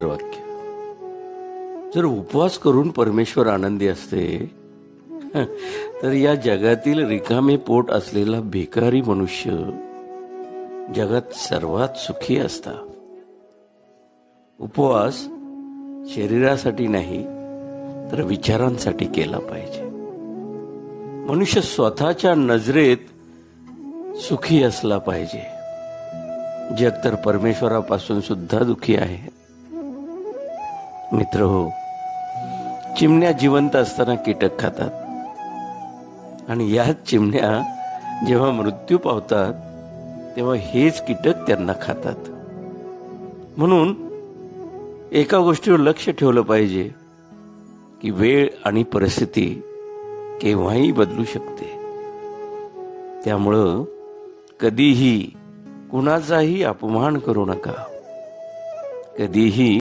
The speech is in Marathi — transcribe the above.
वाक्य. जर उपवास करून परमेश्वर आनंदी असते तर या जगातील रिकामे पोट असलेला भिकारी मनुष्य जगात सर्वात सुखी असता. उपवास शरीरासाठी नाही तर विचारांसाठी केला पाहिजे. मनुष्य स्वतःच्या नजरेत सुखी असला पाहिजे. जग तर परमेश्वरापासून सुद्धा दुखी आहे. मित्र हो, चिमण्या जिवंत असताना कीटक खातात आणि याच चिमण्या जेव्हा मृत्यू पावतात तेव्हा हेच कीटक त्यांना खातात. म्हणून एका गोष्टीवर लक्ष ठेवलं पाहिजे की वेळ आणि परिस्थिती केव्हाही बदलू शकते. त्यामुळं कधीही कुणाचाही अपमान करू नका. कधीही